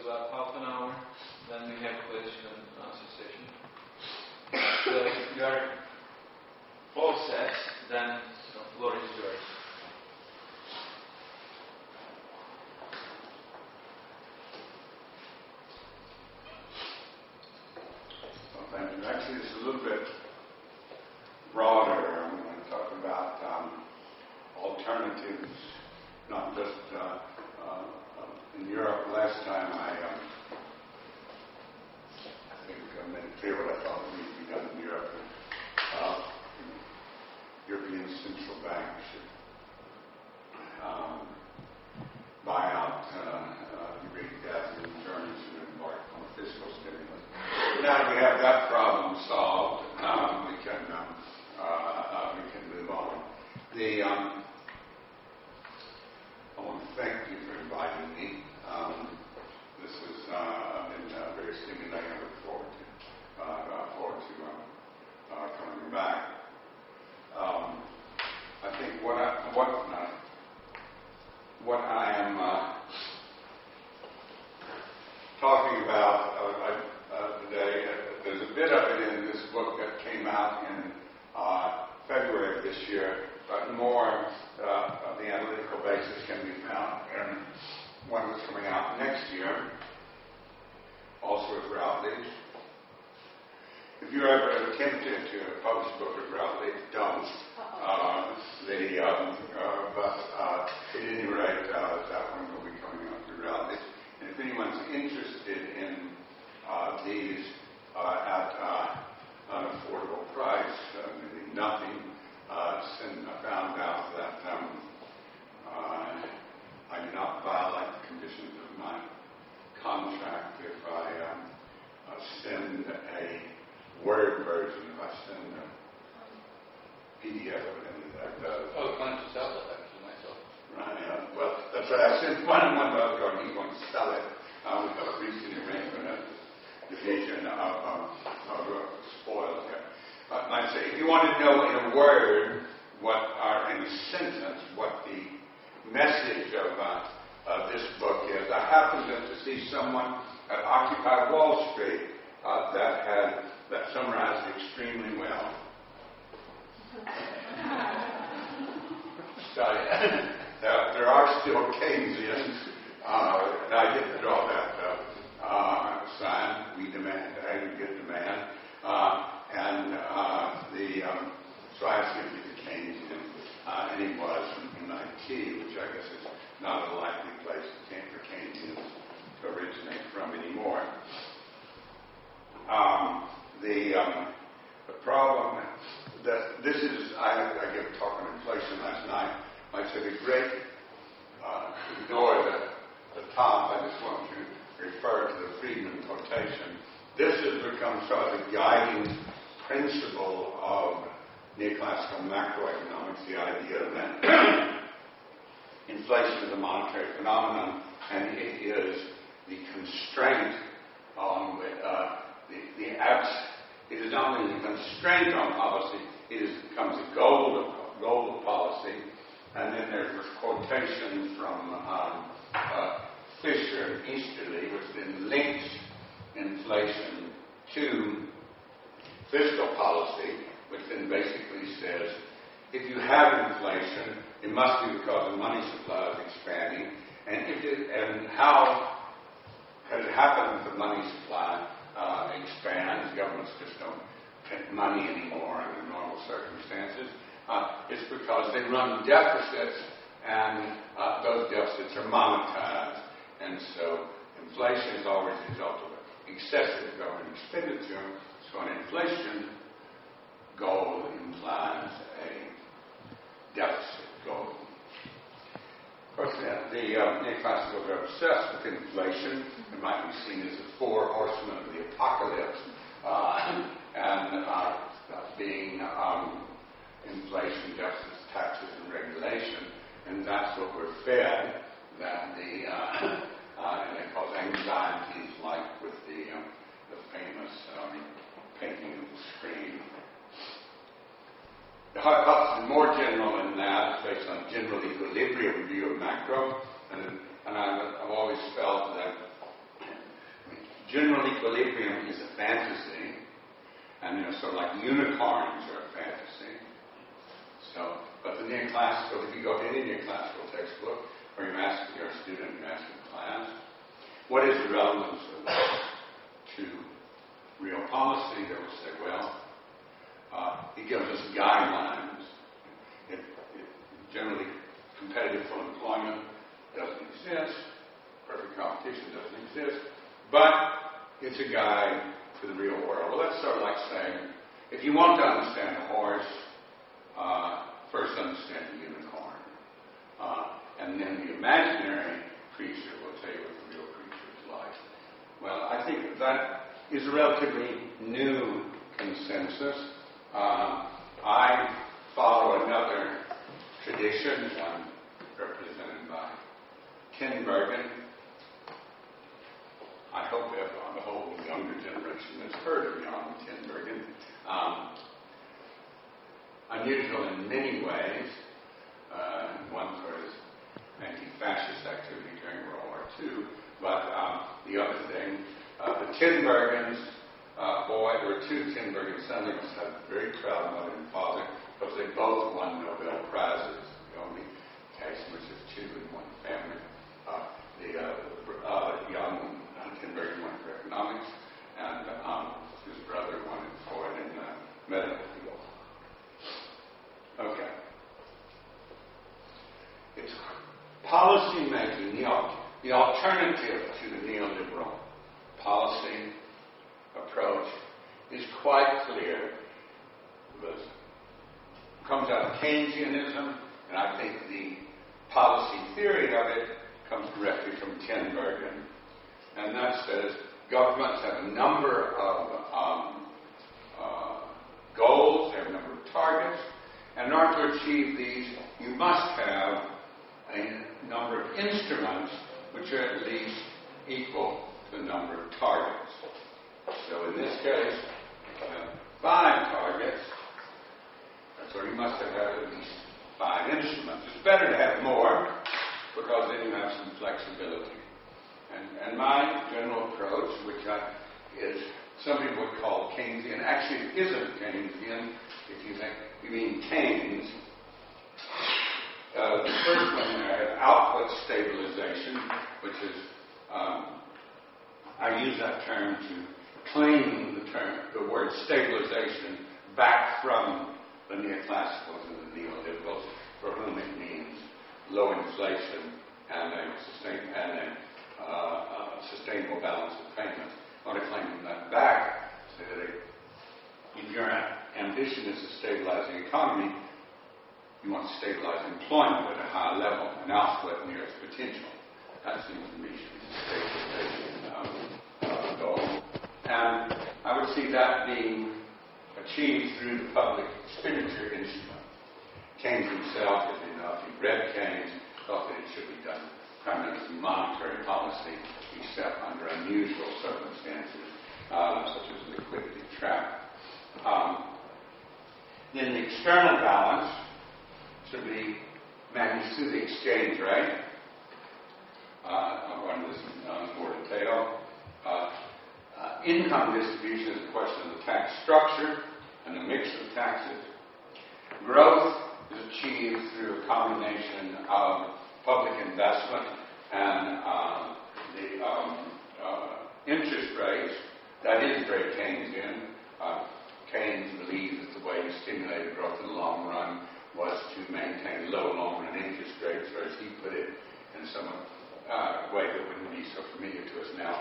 about half an hour, then we have question and answer session. So if you are all set, then the floor is yours. Well, thank you. Actually, it's a little bit broader. I'm going to talk about alternatives, not just in Europe. Last time I think I made it clear what I thought needed to be done in Europe. European Central Bank should buy out big gasoline returns and embark on a fiscal stimulus. Now that we have that problem solved, we can move on. I want to thank you for inviting me. This has been very stimulating. I look forward to coming back. I think what I am talking about today, there's a bit of it in this book that came out in February of this year, but more of the analytical basis can be found in one that's coming out next year, also with Routledge. If you're ever tempted to publish a book with Routledge, don't. But at any rate, that one will be coming out through Routledge. And if anyone's interested in these at an affordable price, meaning nothing, I found out that I do not violate the conditions of my contract if I send a Word version, if I send a PDF of it. I plan to sell it actually myself. Right, well, that's right. I sent one month ago, and he's going to sell it. We have a recent arrangement at the division of spoils here. I say, if you want to know in a word in a sentence, what the message of this book is, I happened to see someone at Occupy Wall Street that summarized it extremely well. So, there are still Keynesians, and I didn't draw that sign. We demand aggregate demand, so I asked him to be the Keynesian, and he was from MIT, which I guess is not a likely place for Keynesians to originate from anymore. The problem that this is, I gave a talk on inflation last night. I said a great, ignore the top, I just want to refer to the Friedman quotation. This has become sort of the guiding principle of neoclassical macroeconomics, the idea that inflation is a monetary phenomenon, and it is the constraint on it is not only a constraint on policy, it becomes a goal of policy. And then there's this quotation from Fisher and Easterly, which then links inflation to fiscal policy, which then basically says, if you have inflation, it must be because the money supply is expanding. And how has it happened if the money supply expands? Governments just don't print money anymore under normal circumstances. It's because they run deficits, and those deficits are monetized. And so inflation is always a result of excessive government expenditure. So an inflation goal implies a deficit goal. Of course, the neoclassicals are obsessed with inflation. It might be seen as the four horsemen of the apocalypse, being inflation, justice, taxes, and regulation, and that's what we're fed. And they cause anxieties, like with the famous painting of the screen. The hypothesis is more general than that. It's based on general equilibrium view of macro, and I've always felt that general equilibrium is a fantasy, and sort of like unicorns are a fantasy. So, but the neoclassical, if you go to any neoclassical textbook, or you ask your student, you ask the class, what is the relevance of that to real policy? They will say, well, it gives us guidelines. Generally, competitive full employment doesn't exist. Perfect competition doesn't exist. But it's a guide to the real world. Well, that's sort of like saying, if you want to understand a horse, first understand the unicorn. And then the imaginary creature will tell you what the real creature is like. Well, I think that is a relatively new consensus. I follow another tradition, one represented by Tinbergen. I hope that the whole younger generation has heard of Jan Tinbergen. Unusual in many ways, one for his anti-fascist activity during World War II, but the other thing, the Tinbergens, there were two Tinbergens, son of us had a very proud mother and father, because they both won Nobel Prizes, the only case in which there's two in one family. Young Tinbergen won for economics, and his brother won for it in the medical field. Okay. It's policy making, the alternative to the neoliberal policy approach is quite clear. It comes out of Keynesianism, and I think the policy theory of it comes directly from Tinbergen. And that says governments have a number of goals, they have a number of targets, and in order to achieve these, you must have a number of instruments which are at least equal to the number of targets. So in this case, 5 targets, so you must have had at least 5 instruments. It's better to have more, because then you have some flexibility. And my general approach, which is some people would call Keynesian, actually it isn't Keynesian, if you mean Keynes. The first one there, I have output stabilization, which is, I use that term to claim the word stabilization back from the neoclassicals and the neoliberals, for whom it means low inflation and a sustainable balance of payments. I want to claim that back, so that if your ambition is to stabilize the economy, you want to stabilize employment at a high level and output near its potential. That seems to me to be the stabilization goal. And I would see that being achieved through the public expenditure instrument. Keynes himself, as you know, if you read Keynes, thought that it should be done primarily through monetary policy, except under unusual circumstances, such as the liquidity trap. Then the external balance should be managed through the exchange rate. I'll run this in more detail. Income distribution is a question of the tax structure and the mix of taxes. Growth is achieved through a combination of public investment and the interest rates. That is very Keynesian. Keynes believed that the way to stimulate growth in the long run was to maintain low long-run interest rates, or as he put it in some way that wouldn't be so familiar to us now,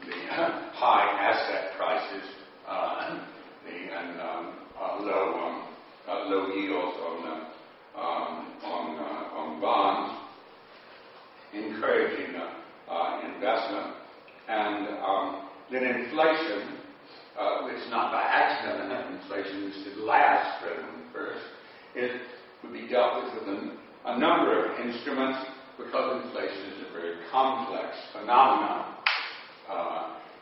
the high asset prices and low yields on bonds, encouraging investment, and then inflation. It's not by accident that inflation is the last rather than the first. It would be dealt with a number of instruments, because inflation is a very complex phenomenon.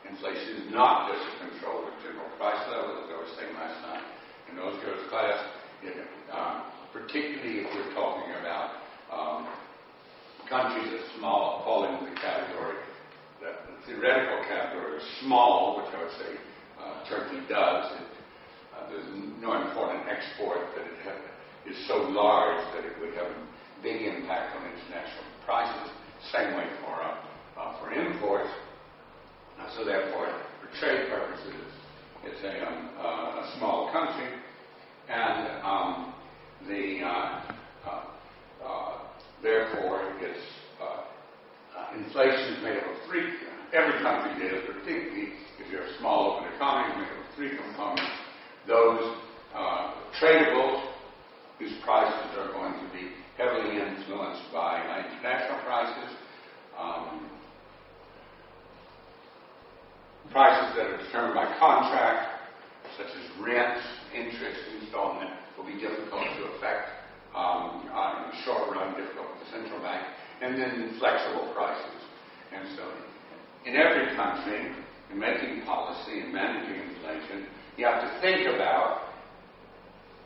Inflation is not just a control of general price level, as I was saying last night in those girls' class. Particularly if we're talking about countries that fall into the category that the theoretical category of small, which I would say Turkey does. There's no important export that is so large that it would have a big impact on international prices. Same way for imports. So therefore, for trade purposes, it's a small country, and therefore its inflation is made up of three. Every country is, particularly if you're a small open economy, is made up of three components. Those tradables, whose prices are going to be heavily influenced by international prices. Prices that are determined by contract, such as rents, interest, installment, will be difficult to affect in the short run, difficult for the central bank, and then flexible prices. And so, in every country, in making policy and managing inflation, you have to think about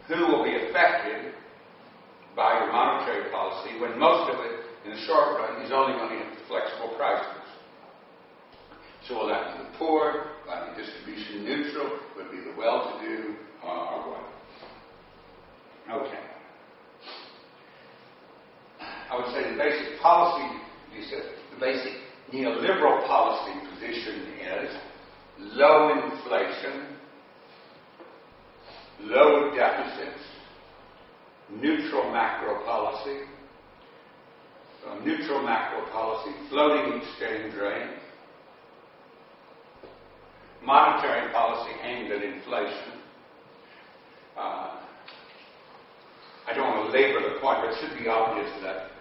who will be affected by your monetary policy when most of it, in the short run, is only going to hit the flexible prices. So will that be the poor? Will that be distribution neutral? Will it be the well-to-do? Or what? Okay. I would say the basic policy, the basic neoliberal policy position is low inflation, low deficits, neutral macro policy, floating exchange rate, monetary policy aimed at inflation. I don't want to labor the point, but it should be obvious that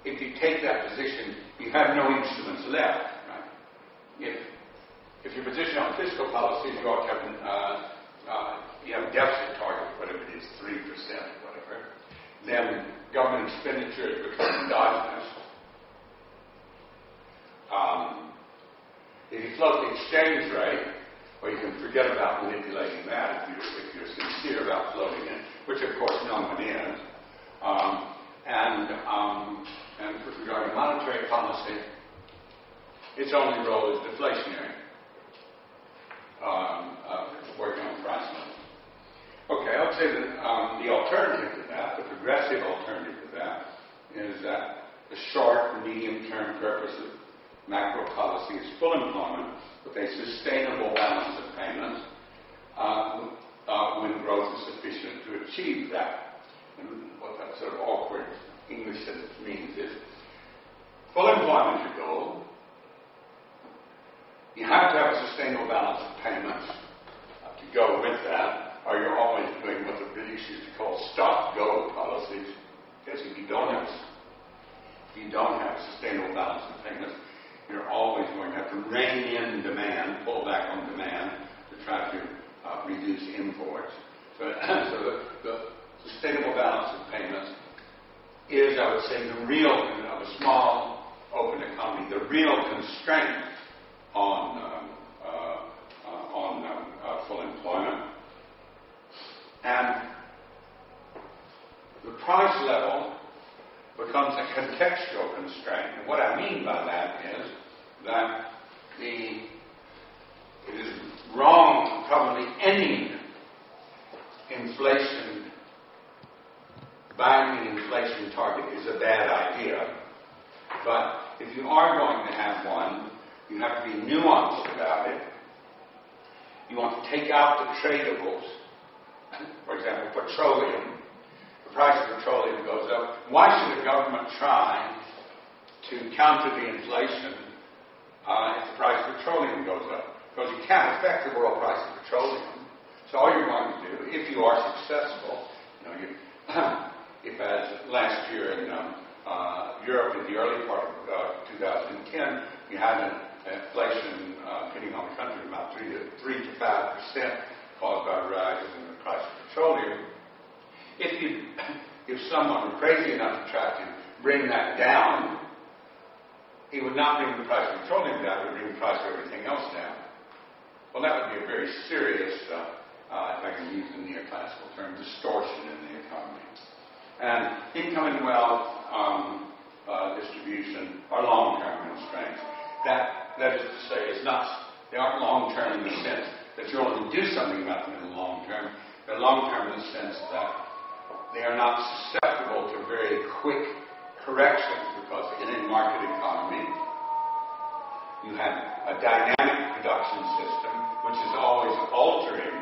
if you take that position, you have no instruments left. Right? If your position on fiscal policy is you ought to have you have a deficit target, whatever it is, 3%, whatever, then government expenditure is becoming endogenous. If you float the exchange rate, well, you can forget about manipulating that if you're sincere about floating it, which of course no one is. And with regard to monetary policy, its only role is deflationary, working on price levels. Okay, I would say that the alternative to that, the progressive alternative to that, is that the short and medium-term purpose of macro policy is full employment with a sustainable balance of payments when growth is sufficient to achieve that. And what that sort of awkward English sentence means is full employment is your goal. You have to have a sustainable balance of payments to go with that, or you're always doing what the British used to call stop-go policies. Because if you don't have a sustainable balance of payments, you're always going to have to rein in demand, pull back on demand to try to reduce imports. So the sustainable balance of payments is, I would say, the real, of a small open economy, the real constraint on full employment. And the price level becomes a contextual constraint. And what I mean by that is that it is wrong to probably any inflation, binding inflation target is a bad idea. But if you are going to have one, you have to be nuanced about it. You want to take out the tradables. For example, petroleum. The price of petroleum goes up. Why should a government try to counter the inflation if the price of petroleum goes up? Because you can't affect the world price of petroleum. So all you're going to do, if you are successful, if as last year in Europe in the early part of 2010, you had an inflation hitting on the country about 3 to 5%, caused by rises in the price of petroleum. If someone were crazy enough to try to bring that down, he would not bring the price of petroleum down, he would bring the price of everything else down. Well, that would be a very serious, if I can use the neoclassical term, distortion in the economy. And income and wealth distribution are long-term constraints. That That is to say, they aren't long-term in the sense that you only do something about them in the long term. They're long-term in the sense that they are not susceptible to very quick corrections, because in a market economy, you have a dynamic production system which is always altering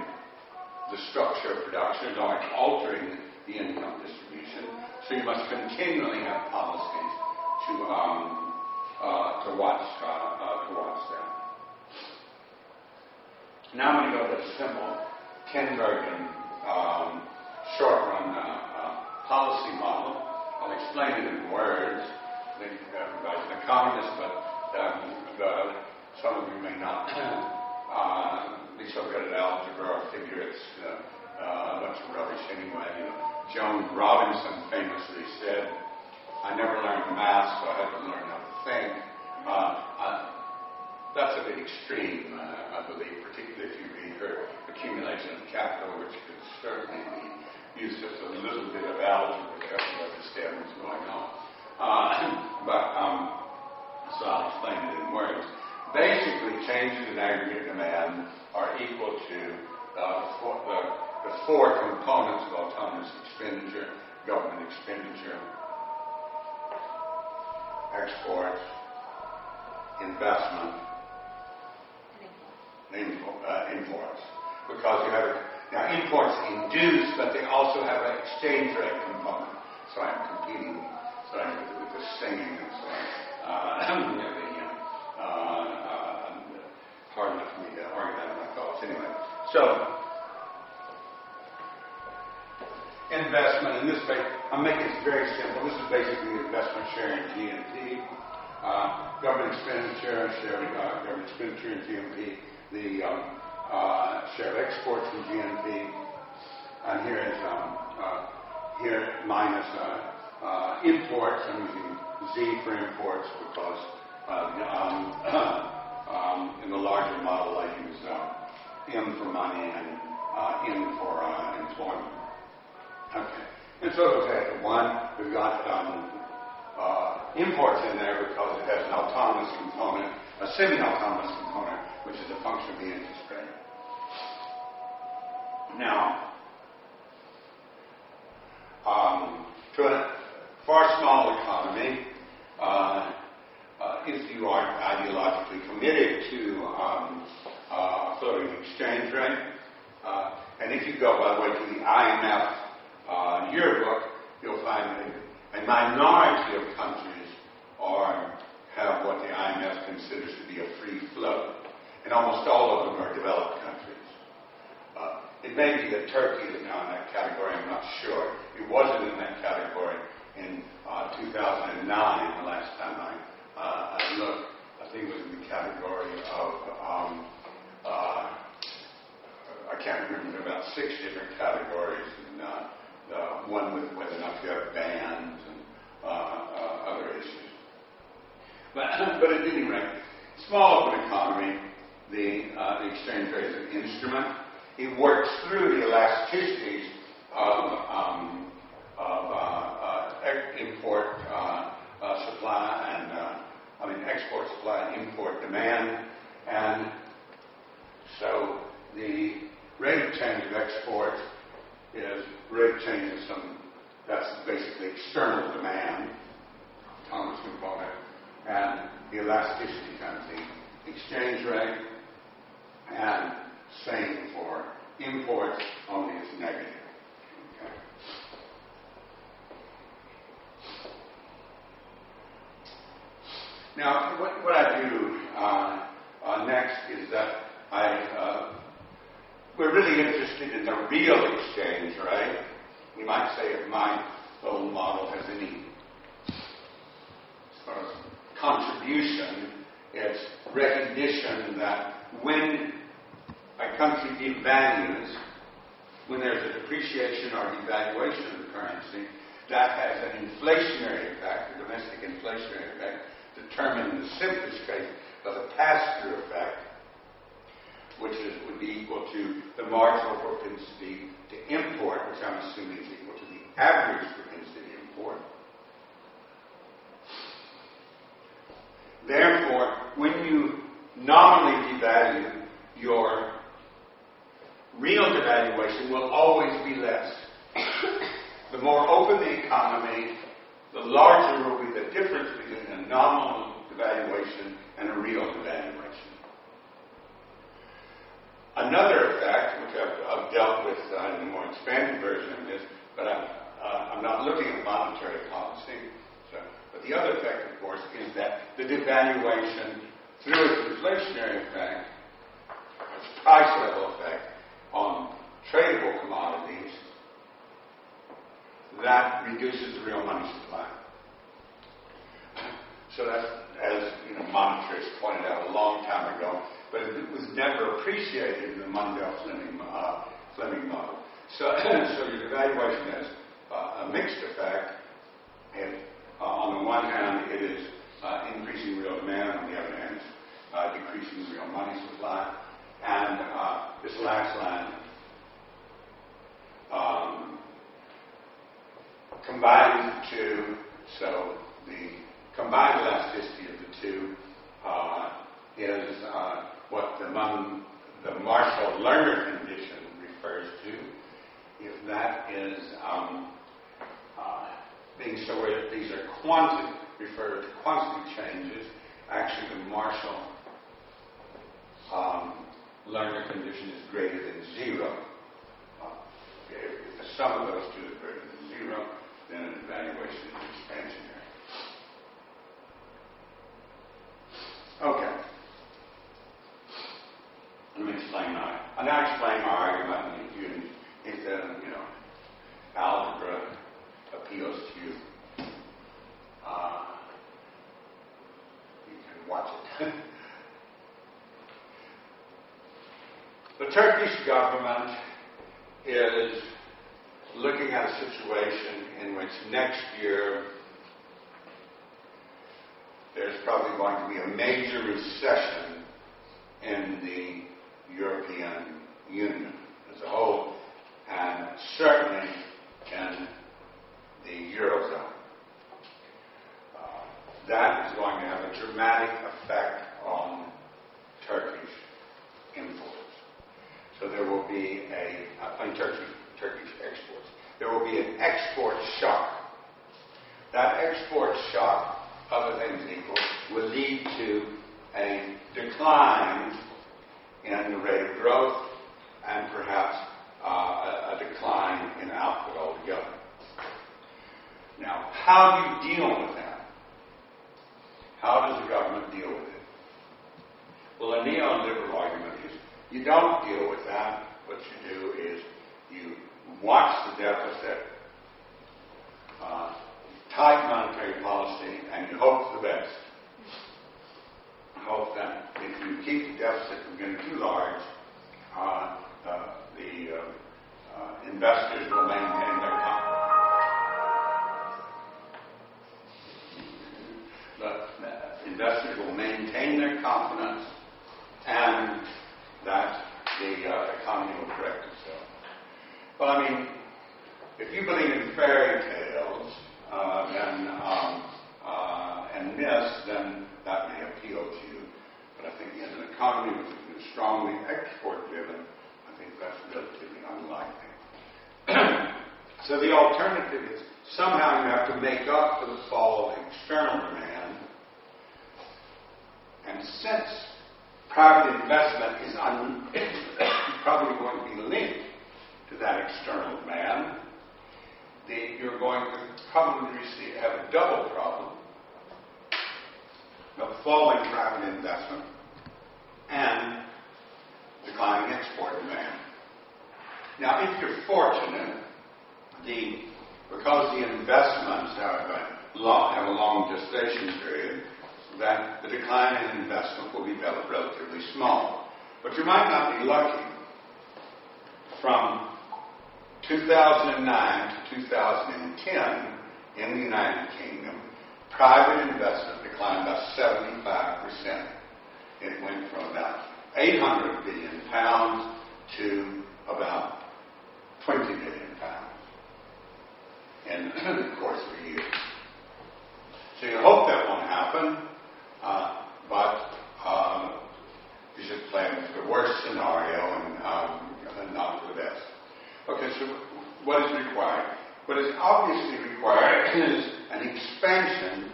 the structure of production, is always altering the income distribution. So you must continually have policies to watch that. Now I'm going to go to a simple Tinbergen short-run policy model. I'll explain it in words. I think everybody's an economist, but some of you may not be so good at algebra or figure. It's a bunch of rubbish anyway. Joan Robinson famously said, "I never learned math, so I had to learn how to think." That's a bit extreme, I believe, particularly if you read her Accumulation of Capital, which could certainly be used as a little bit of algebra to help you understand what's going on. So I'll explain it in words. Basically, changes in aggregate demand are equal to the four components of autonomous expenditure: government expenditure, exports, investment, imports. Because you have now imports induce, but they also have an exchange rate component. So I'm competing. With the singing and so on. Hard enough for me to organize my thoughts anyway. So investment in this way, I'm making it very simple. This is basically investment share in GNP, government expenditure, government expenditure in GNP, the share of exports in GNP, and here minus imports. I'm using Z for imports because in the larger model I use M for money and N for employment. Okay. And so it goes ahead to 1. We've got imports in there because it has an autonomous component, a semi-autonomous component, which is a function of the interest rate. Now, to a far small economy, if you are ideologically committed to a floating exchange rate, and if you go, by the way, to the IMF yearbook, you'll find that a minority of countries have what the IMF considers to be a free float, and almost all of them are developed countries. It may be that Turkey is now in that category, I'm not sure. It wasn't in that category in 2009, the last time I looked. I think it was in the category of, I can't remember, there are about 6 different categories, and the one with whether or not you have bans and other issues. But at any rate, small open economy, the exchange rate is an instrument. It works through the elasticities of import supply and export supply and import demand, and so the rate of change of exports is rate of change of that's basically external demand, autonomous component, and the elasticity comes the exchange rate, and same for imports, only it's negative. Okay. Now, what I do next is that we're really interested in the real exchange rate. We might say if my old model has any sort of contribution, it's recognition that when a country devalues, when there's a depreciation or devaluation of the currency, that has an inflationary effect, a domestic inflationary effect, determined in the simplest case by the pass-through effect, which would be equal to the marginal propensity to import, which I'm assuming is equal to the average propensity to import. Therefore, when you nominally devalue, your real devaluation will always be less. The more open the economy, the larger will be the difference between a nominal devaluation and a real devaluation. Another effect, which I've dealt with in a more expanded version of this, but I'm not looking at monetary policy. But the other effect, of course, is that the devaluation, through its inflationary effect, its price level effect on tradable commodities, that reduces the real money supply. So that's, as monetarists pointed out a long time ago, but it was never appreciated in the Mundell-Fleming model. So your devaluation has a mixed effect. And, on the one hand, it is increasing real demand. On the other hand, it's decreasing real money supply. And this last line, combined the two, so the combined elasticity of the two is what the Marshall-Lerner condition refers to. If that is being so where these are refer to quantity changes, actually the Marshall-Lerner condition is greater than zero. If the sum of those two is greater than zero, then an evaluation is expansionary. Okay. Let me explain my. I'll now explain my argument. If algebra appeals to you, you can watch it. The Turkish government is looking at a situation in which next year there's probably going to be a major recession in the European Union as a whole, and certainly in the Eurozone. That is going to have a dramatic effect on Turkish imports. So there will be Turkish exports. There will be an export shock. That export shock, other things equal, will lead to a decline in the rate of growth and perhaps a decline in output altogether. Now, how do you deal with that? How does the government deal with it? Well, the neoliberal argument is you don't deal with that. What you do is you watch the deficit, tight monetary policy, and you hope for the best. Hope that if you keep the deficit from getting too large, the investors will maintain their confidence. The investors will maintain their confidence, and that the economy will correct itself. Well, I mean, if you believe in fairy tales, and myths, then that may appeal to you. But I think in an economy which is strongly export-driven, I think that's relatively unlikely. So the alternative is somehow you have to make up for the fall of external demand. And since private investment is probably going to be linked to that external demand, you're going to probably have a double problem of falling private investment and declining export demand. Now, if you're fortunate, because the investments have a long gestation period, that the decline in investment will be relatively small. But you might not be lucky. From 2009 to 2010, in the United Kingdom, private investment declined by 75%. It went from about £800 billion to about £20 billion in the course of a year. So you hope that won't happen, but obviously require is an expansion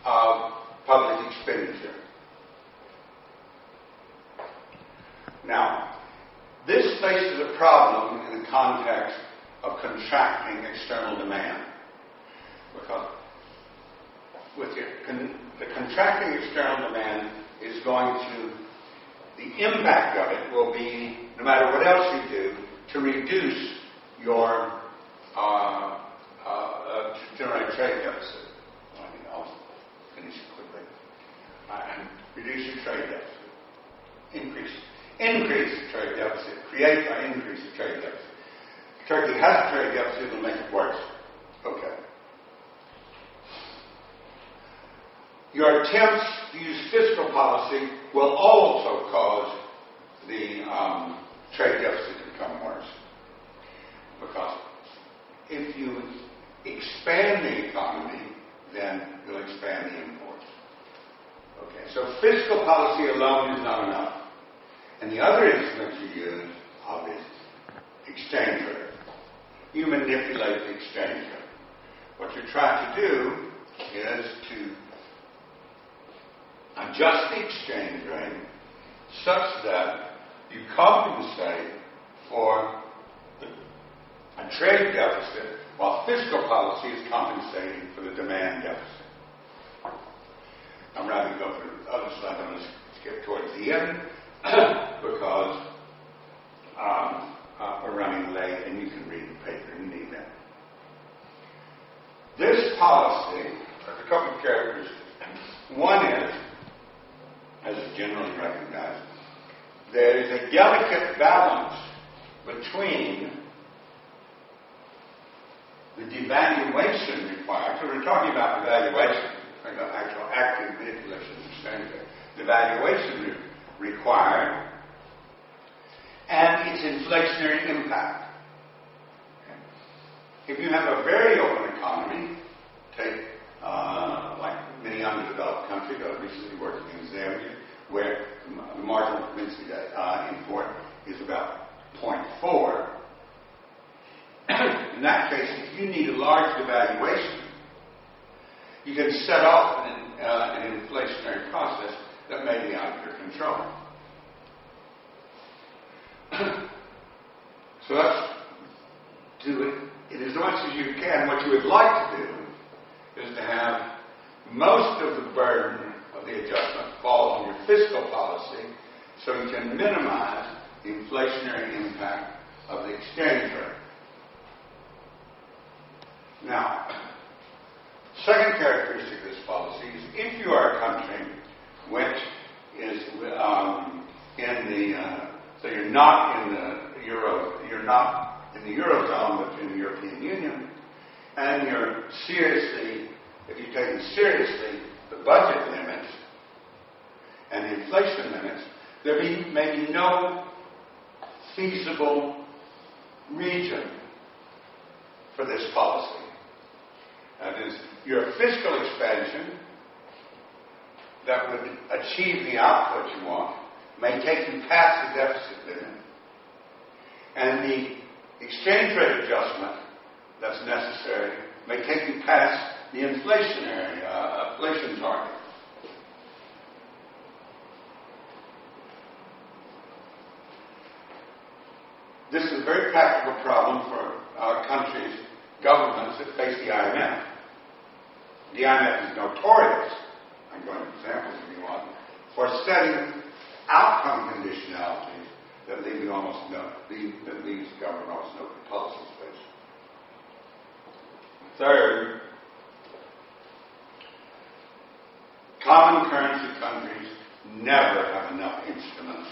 of public expenditure. Now, this faces a problem in the context of contracting external demand. Because with the contracting external demand is going to, the impact of it will be, no matter what else you do, to reduce your to generate trade deficit. I'll finish it quickly. And reduce your trade deficit. Increase the trade deficit. Create or increase the trade deficit. Turkey has a trade deficit, it'll make it worse. Okay. Your attempts to use fiscal policy will also cause the trade deficit to become worse. Because if you expand the economy, then you'll expand the imports. Okay, so fiscal policy alone is not enough. And the other instrument you use, obviously, exchange rate. You manipulate the exchange rate. What you're trying to do is to adjust the exchange rate such that you compensate for a trade deficit while fiscal policy is compensating for the demand deficit. I'm rather than go through the other slide, I'm going to skip towards the end because we're running late and you can read the paper in the event. This policy has a couple of characteristics. One is, as is generally recognized, there is a delicate balance between the devaluation required, so we're talking about devaluation, actual active manipulation of exchange rate, devaluation required, and its inflationary impact. Okay. If you have a very open economy, take like many underdeveloped countries, I recently worked in Zambia, where the marginal currency import is about 0.4. In that case, if you need a large devaluation, you can set off an inflationary process that may be out of your control. So let's do it as much as you can. What you would like to do is to have most of the burden of the adjustment fall on your fiscal policy so you can minimize the inflationary impact of the exchange rate. Now, second characteristic of this policy is if you are a country which is so you're not in the Eurozone, but in the European Union, and you're seriously, if you take seriously the budget limits and the inflation limits, there may be no feasible region for this policy. That is, your fiscal expansion that would achieve the output you want may take you past the deficit limit, and the exchange rate adjustment that's necessary may take you past the inflation target. This is a very practical problem for our countries' governments that face the IMF. The IMF is notorious, I'm going to examples if you want, for setting outcome conditionalities that leave government almost no policy space. Third, common currency countries never have enough instruments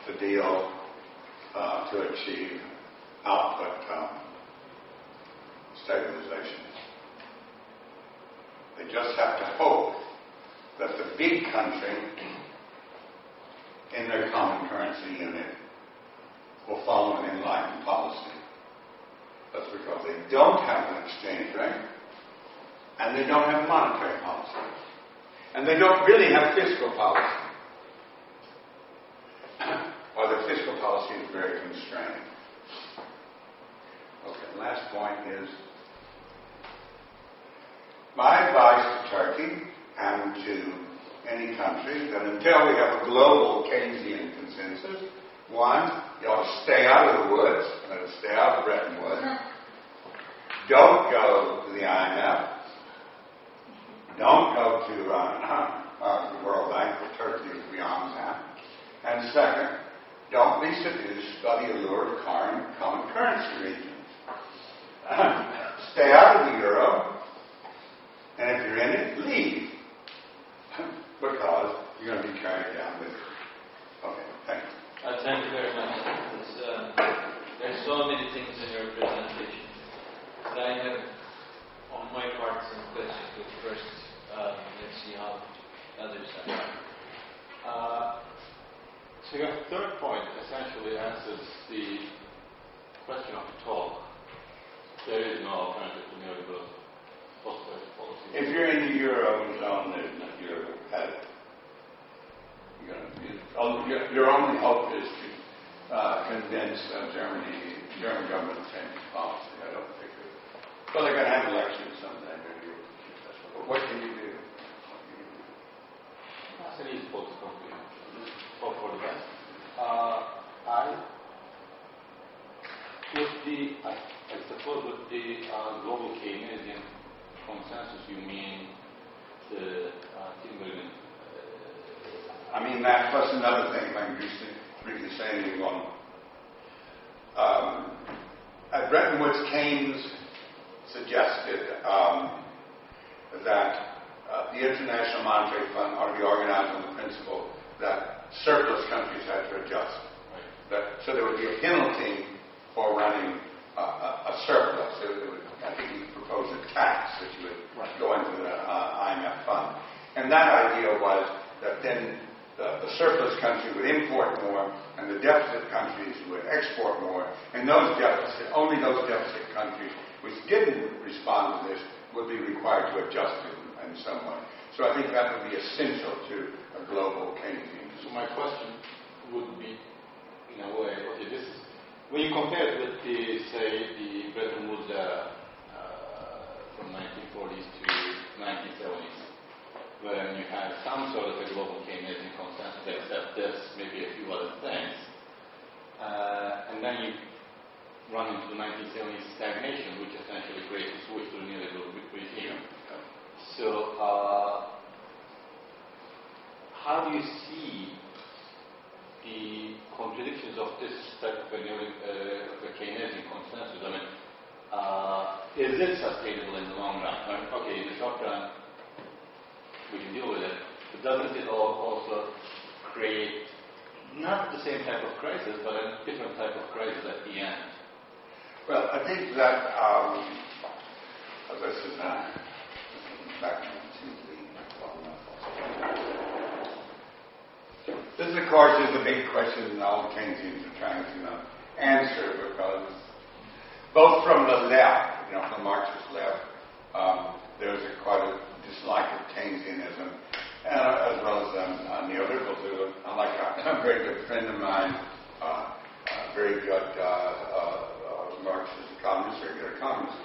to deal to achieve output stabilization. They just have to hope that the big country in their common currency unit will follow an enlightened policy. That's because they don't have an exchange rate, and they don't have monetary policy, and they don't really have fiscal policy, or their fiscal policy is very constrained. Okay, last point is my advice to Turkey and to any country that until we have a global Keynesian consensus, one, you ought to stay out of the woods, let us stay out of Bretton Woods. Don't go to the IMF. Don't go to the World Bank, for Turkey is beyond that. And second, don't be seduced by the allure of common currency regions. Stay out of the euro, and if you're in it, leave. Because you're going to be carried down with it. Okay, thank you. Thank you very much. There's so many things in your presentation. But I have, on my part, some questions. But first, let's see how others have. So your third point essentially answers the question of the talk. There is no alternative to neoliberal austerity policy. If you're in the eurozone, you're at it. Your only hope is to convince German government to change its policy. I don't think it. Well, they're going to have elections someday. Maybe. What can you do? That's an easy political view. Hope for the best. I suppose with the global Keynesian consensus, you mean the Timberman. I mean that plus another thing, if I can briefly say anything on. At Bretton Woods, Keynes suggested that the International Monetary Fund ought to be organized on the principle that surplus countries had to adjust. Right. So there would be a penalty for running a surplus. I think he proposed a tax that you would go into the IMF fund. And that idea was that then the surplus country would import more, and the deficit countries would export more, and only those deficit countries which didn't respond to this would be required to adjust in some way. So I think that would be essential to a global Keynesian. So my question would be, in a way, okay, this is when you compare it with the Bretton Woods era from 1940s to 1970s, when you had some sort of a global Keynesian consensus, except this, maybe a few other things, and then you run into the 1970s stagnation, which essentially creates a switch to the neoliberal regime. So, how do you see the contradictions of this type of a Keynesian consensus? I mean, is it sustainable in the long run? I mean, okay, in the short run, we can deal with it, but doesn't it also create not the same type of crisis, but a different type of crisis at the end? Well, I think that this is back to this, of course, is the big question that all Keynesians are trying to answer, because both from the left, from the Marxist left, there's quite a dislike of Keynesianism, as well as neoliberalism. Like a very good friend of mine, a very good Marxist economist, very good economist,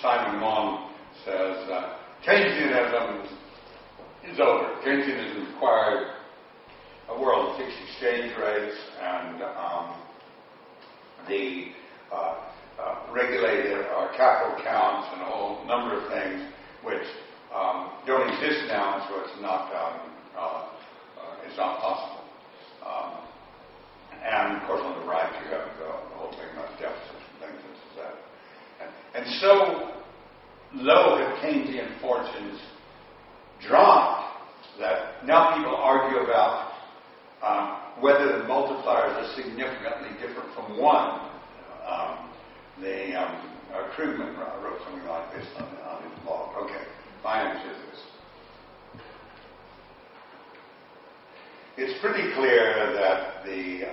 Simon Mon says Keynesianism is over. Keynesianism required a world of fixed exchange rates and the regulated capital accounts and a whole number of things which don't exist now, so it's not possible. And of course, on the right, you have the whole thing about deficits and things such as that. And so low have Keynesian fortunes dropped that now people argue about whether the multipliers are significantly different from one. Krugman wrote something like this on his blog. Okay, my answer is this. It's pretty clear that the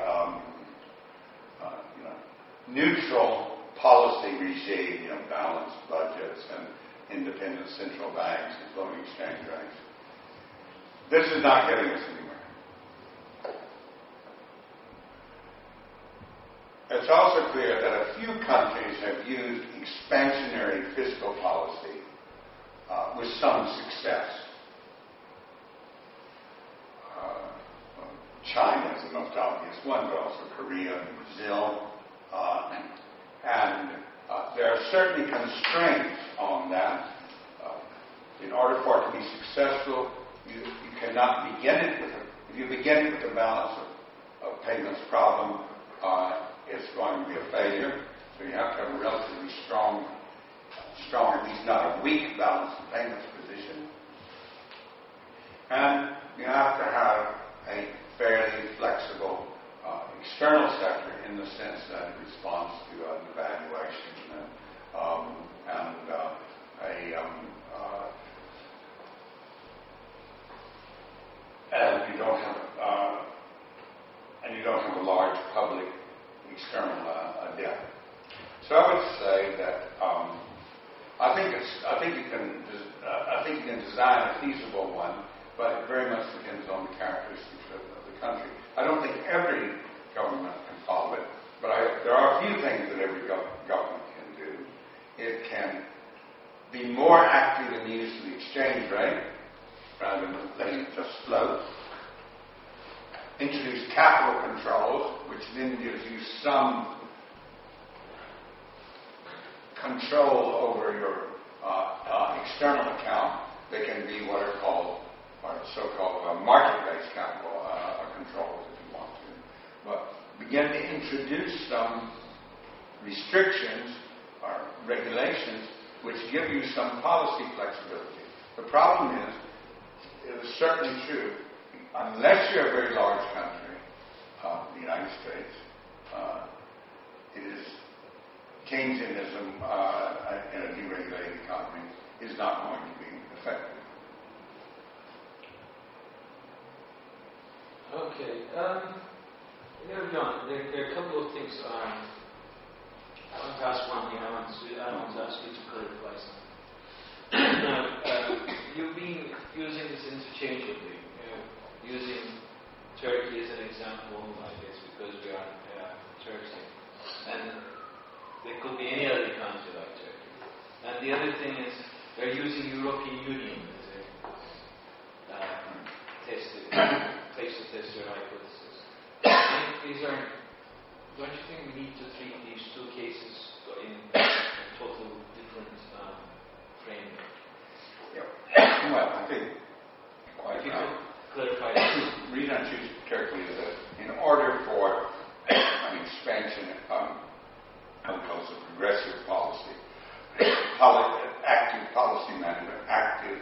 neutral policy regime, balanced budgets and independent central banks and floating exchange rates, this is not getting us anywhere. it's also clear that a few countries have used expansionary fiscal policy with some success. China is the most obvious one, but also Korea and Brazil. And there are certainly constraints on that. In order for it to be successful, you cannot begin it with if you begin it with a balance of payments problem, it's going to be a failure. So you have to have a relatively strong, at least not a weak balance of payments position. And you have to have a fairly flexible external sector in the sense that it responds to an evaluation and you don't have a large public external debt. So I would say that I think you can design a feasible one, but it very much depends on the characteristics of the country. I don't think every government can follow it, but there are a few things that every government can do. It can be more active in the use of the exchange rate rather than letting it just float. Introduce capital controls, which then gives you some control over your external account. They can be what are called, or so-called market-based capital controls, if you want to. But begin to introduce some restrictions or regulations which give you some policy flexibility. The problem is, it is certainly true, unless you're a very large country, the United States, it is Keynesianism in a deregulated economy is not going to be effective. Okay. John, there are a couple of things. I want to ask one thing. I want to ask you to clarify something. You've been using this interchangeably, using Turkey as an example, I guess, because we are Turkey. And there could be any other country like Turkey. And the other thing is, they're using European Union as a place to test your hypothesis. Don't you think we need to treat these two cases in total different framework? Yeah. Well, I think quite clarify that. The reason I choose Turkey is that in order for an expansion, I would call it a progressive policy, active policy management, active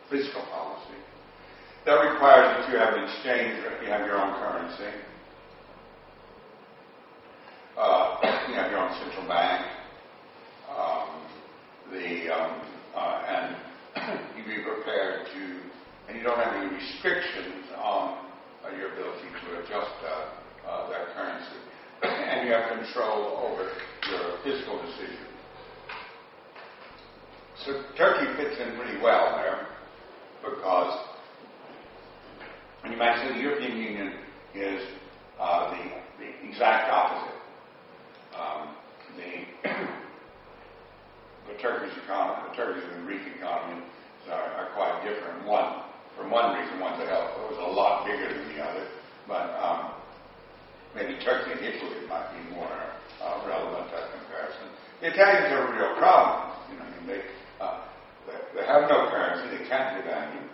fiscal policy, that requires that you have an exchange rate, you have your own currency, you have your own central bank, and you be prepared to, and you don't have any restrictions on your ability to adjust that currency, and you have control over your fiscal decisions. So Turkey fits in pretty well there, because when you might say the European Union is the exact opposite. The Turkish and Greek economies are quite different. For one reason, one's it was a lot bigger than the other, but maybe Turkey and Italy might be more relevant to that comparison. The Italians have a real problem. They have no currency, they can't devalue.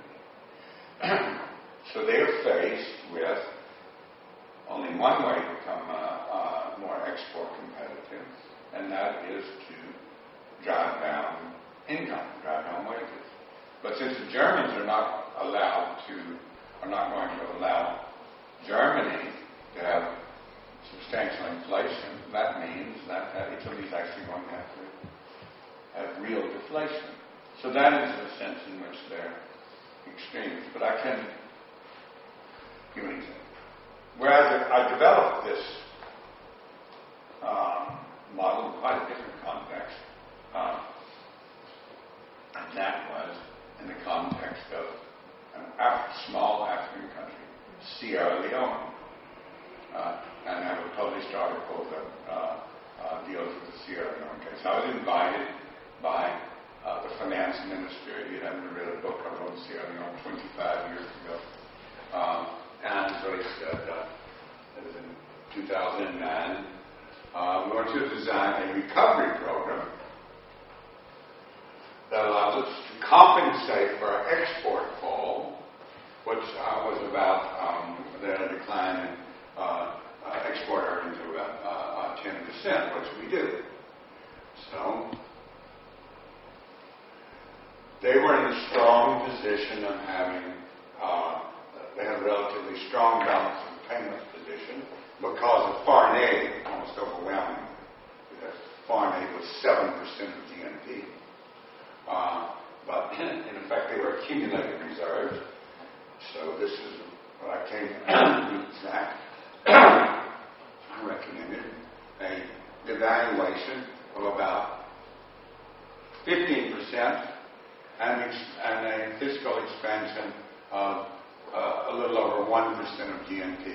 So they are faced with only one way to become more export competitive, and that is to drive down income, drive down wages. But since the Germans are not going to allow Germany to have substantial inflation, that means that Italy is actually going to have real deflation. So that is the sense in which they're extremes. But I can give an example. Whereas I developed this model in quite a different context, and that was in the context of an small African country, Sierra Leone. and I have a published article that deals with the Sierra Leone case. I was invited by the finance minister. He hadn't read a book I wrote in Sierra Leone 25 years ago. And so he said, it was in 2009, we want you to design a recovery program that allows us to compensate for our export fall, which was about the decline in export earnings of about 10%, which we do. So they were in a strong position of having, they had a relatively strong balance of payments position because of foreign aid, almost overwhelming, because foreign aid was 7% of GNP. But in effect, they were accumulating reserves. So this is what I came to meet Zach. I recommended a devaluation of about 15% and a fiscal expansion of a little over 1% of GNP.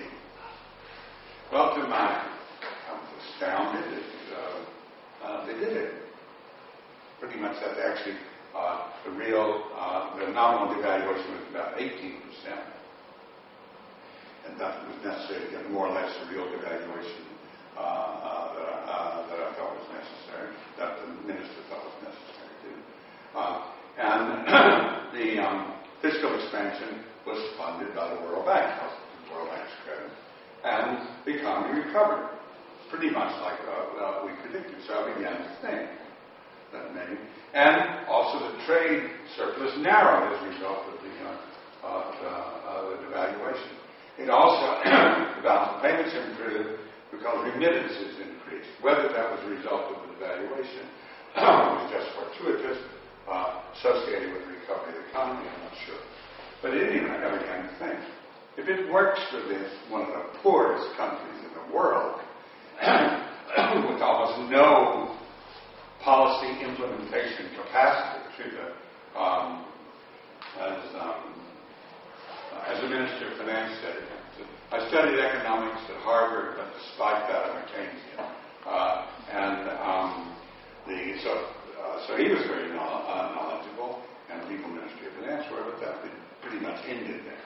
Well, to my, I was astounded that they did it. Pretty much that actually the nominal devaluation was about 18%. And that was necessary, more or less the real devaluation that I thought was necessary, that the minister thought was necessary too. And the fiscal expansion was funded by the World Bank, the World Bank's credit, and the economy recovered, pretty much like we predicted. So I began to think that maybe, and also the trade surplus narrowed as a result of the devaluation. It also, the balance of payments improved because remittances increased. Whether that was a result of the devaluation was just fortuitous, associated with the recovery of the economy, I'm not sure. But at any rate, I began to think, if it works for this, one of the poorest countries in the world, with almost no policy implementation capacity, as the Minister of Finance said, I studied economics at Harvard, but despite that, I'm a Keynesian. So he was very knowledgeable, and the legal Ministry of Finance were, but that pretty much ended there.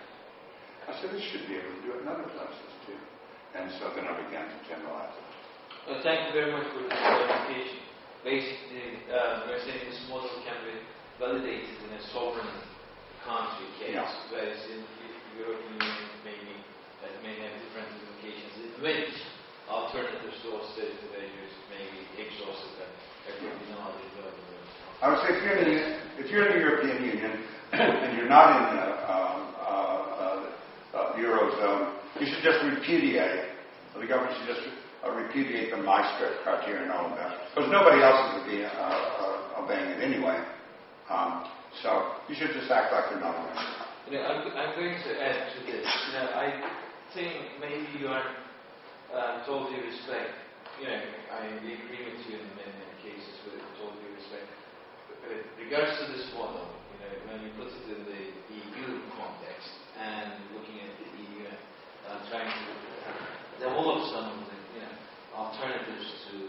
I said, this should be able to do it in other places too. And so then I began to generalize it. Well, thank you very much for the clarification. Basically, we're saying this model can be validated in a sovereign country case, whereas in the European Union may have different implications in which alternatives to austerity measures may be exhausted and everybody knows how they do it. I would say if you're in the European Union and you're not in the Eurozone, you should just repudiate. The government should just repudiate the Maastricht criteria and all of that, because nobody else is obeying it anyway. So you should just act like you're not obeying it. I'm going to add to this. I think maybe you are totally respect. I agree with you in many cases with totally respect. With regards to this model, when you put it in the EU context and looking at the EU and trying to develop some of the alternatives to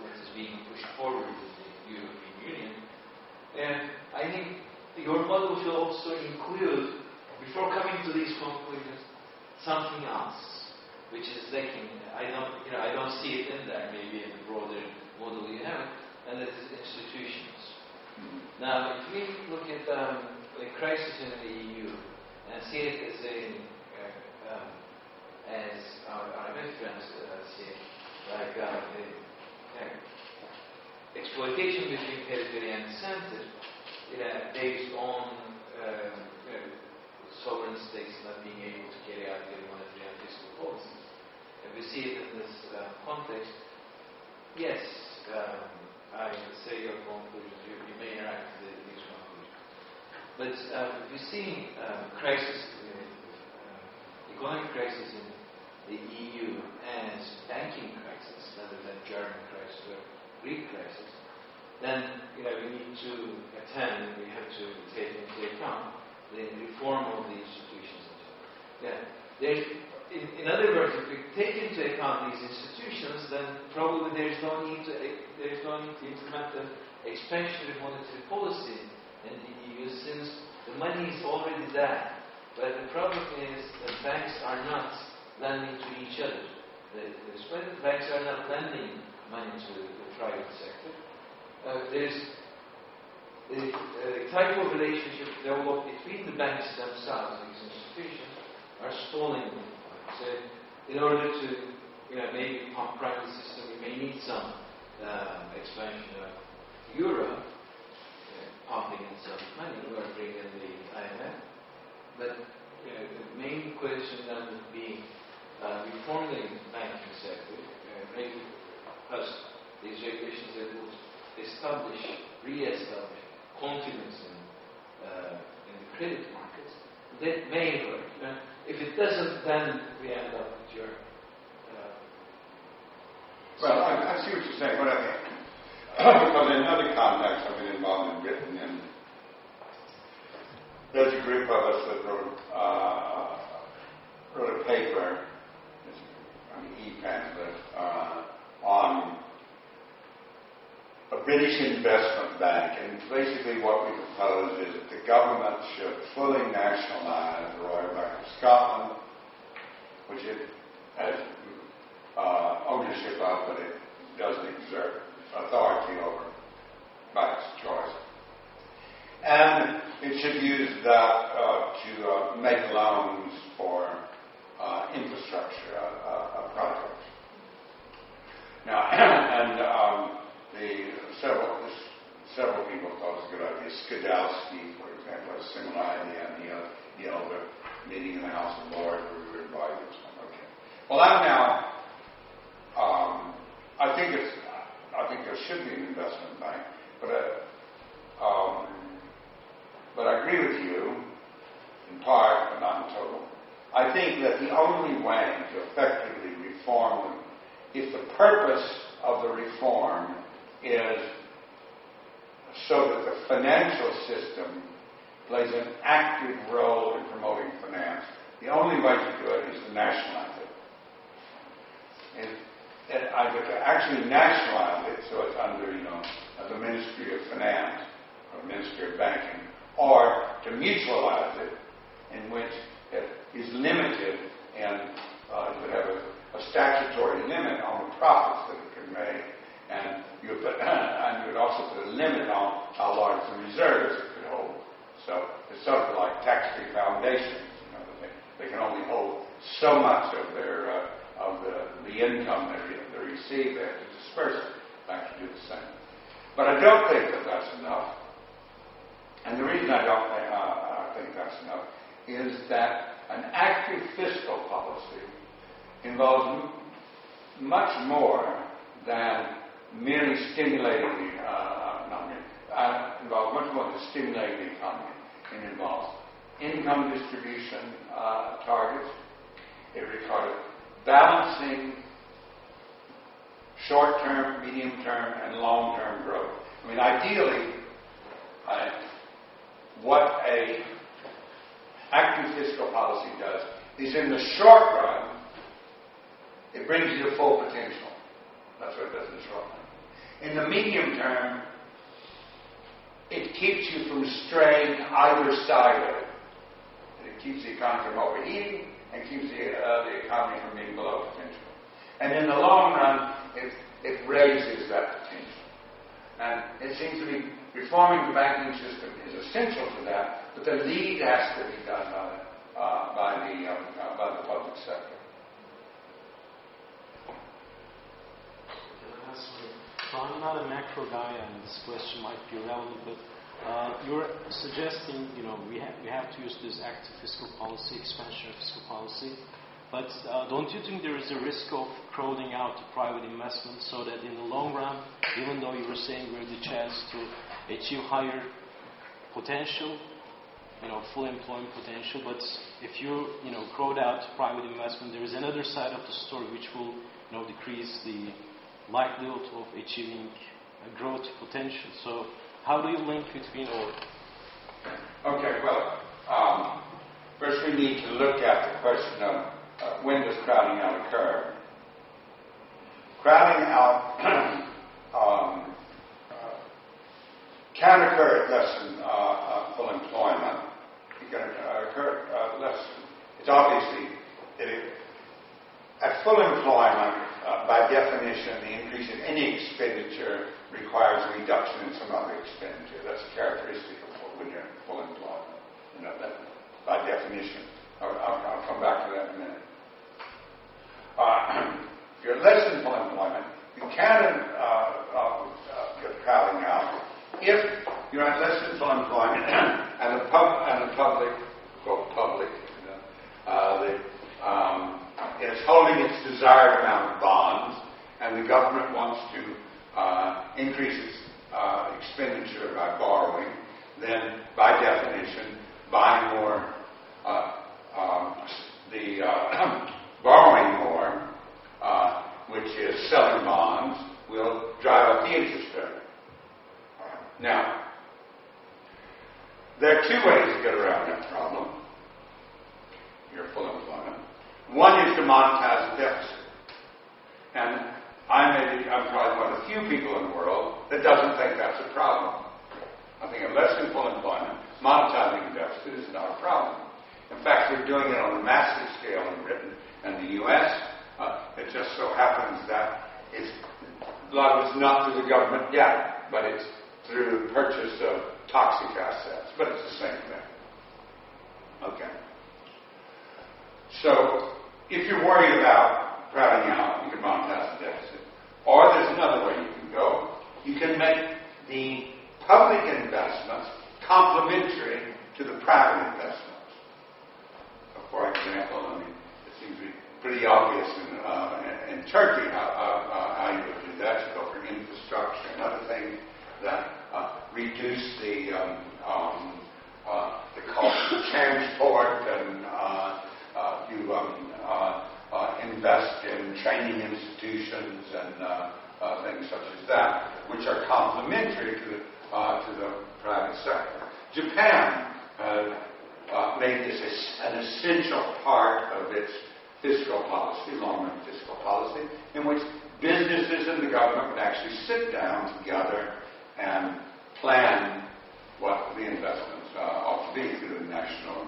what is being pushed forward in the European Union, and I think your model should also include, before coming to these conclusions, something else, which is lacking. I don't see it in there. Maybe in the broader model you have, and that is institutions. Now, if we look at the crisis in the EU and see it as our IMF friends see it, like exploitation between periphery and center, based on sovereign states not being able to carry out their monetary and fiscal policies. If we see it in this context, yes, I would say your conclusions, you may arrive to these conclusions. But if you see economic crisis in the EU as banking crisis rather than German crisis or Greek crisis, then we need to we have to take into account the reform of the institutions. in other words, if we take into account these institutions, then probably there is no need to implement an expansionary monetary policy in the EU, since the money is already there. But the problem is that banks are not lending to each other. The banks are not lending money to the private sector. There is a type of relationship developed between the banks themselves, these institutions, are stalling. So, in order to, maybe pump private system, we may need some expansion of euro, pumping in some money, or bringing in the IMF. But the main question then would be reforming the banking sector, making us these regulations that would re-establish confidence in the credit markets. That may work. If it doesn't, then we end up with your. Well, I see what you're saying, but I think because in another context, I've been involved in Britain, and there's a group of us that wrote a paper, an e-pamphlet, on a British investment bank, and basically what we propose is that the government should fully nationalise the Royal Bank of Scotland, which it has ownership of, but it doesn't exert authority over by its choice. And it should use that to make loans for infrastructure projects. Now, several people thought it was a good idea. Skidelsky, for example, has a similar idea, and he held a meeting in the House of Lords where we were invited. Okay. Well, I think there should be an investment bank, but I agree with you in part, but not in total. I think that the only way to effectively reform them, if the purpose of the reform is so that the financial system plays an active role in promoting finance, the only way to do it is to nationalize it. And either to actually nationalize it so it's under, the Ministry of Finance or Ministry of Banking, or to mutualize it, in which it is limited and it would have a statutory limit on the profits that it can make, and you would also put a limit on how large the reserves it could hold. So it's sort of like tax-free foundations. They can only hold so much of their the income they receive. They have to disperse it. Banks do the same. But I don't think that that's enough. And the reason I don't think that's enough is that an active fiscal policy involves much more than merely stimulating involves much more than stimulating the economy. It involves income distribution targets. It requires balancing short-term, medium-term, and long-term growth. I mean, ideally, what a active fiscal policy does is, in the short run, it brings you to full potential. That's what it does in the short run. In the medium term, it keeps you from straying either side of it. It keeps the economy from overheating and keeps the economy from being below potential. And in the long run, it raises that potential. And it seems to me reforming the banking system is essential to that, but the lead has to be done by the public sector. So I'm not a macro guy, and this question might be relevant, but you're suggesting, we have to use this active fiscal policy, expansion of fiscal policy. But don't you think there is a risk of crowding out the private investment, so that in the long run, even though you were saying we have the chance to achieve higher potential, full employment potential, but if you, crowd out private investment, there is another side of the story which will, decrease the likelihood of achieving a growth potential. So how do you link between all? Okay, well, first we need to look at the question of when does crowding out occur? Crowding out can occur at less than full employment. It can occur less. It's obviously at full employment, by definition, the increase in any expenditure requires a reduction in some other expenditure. That's a characteristic of when you're in full employment. That, by definition. I'll come back to that in a minute. If you're less than full employment, you can get crowding out if you're at less than full employment and the public, quote, public, is holding its desired amount of bonds, and the government wants to increase its expenditure by borrowing, then by definition, buying more, borrowing more, which is selling bonds, will drive up the interest rate. Now, there are two ways to get around that problem. Your full employment. One is to monetize the deficit. And I'm probably one of the few people in the world that doesn't think that's a problem. I think at less than full employment, monetizing the deficit is not a problem. In fact, we're doing it on a massive scale in Britain and the U.S. It just so happens that a lot of it's not through the government yet, but it's through the purchase of toxic assets. But it's the same thing. Okay. So, if you're worried about crowding out, you can monetize the deficit. Or there's another way you can go. You can make the public investments complementary to the private investments. For example, it seems to be pretty obvious in Turkey how you would do that. You go for infrastructure and other things that reduce the cost of transport, and you invest in training institutions and things such as that, which are complementary to the private sector. Japan made this an essential part of its fiscal policy, long-run fiscal policy, in which businesses and the government would actually sit down together and plan what the investments ought to be through the National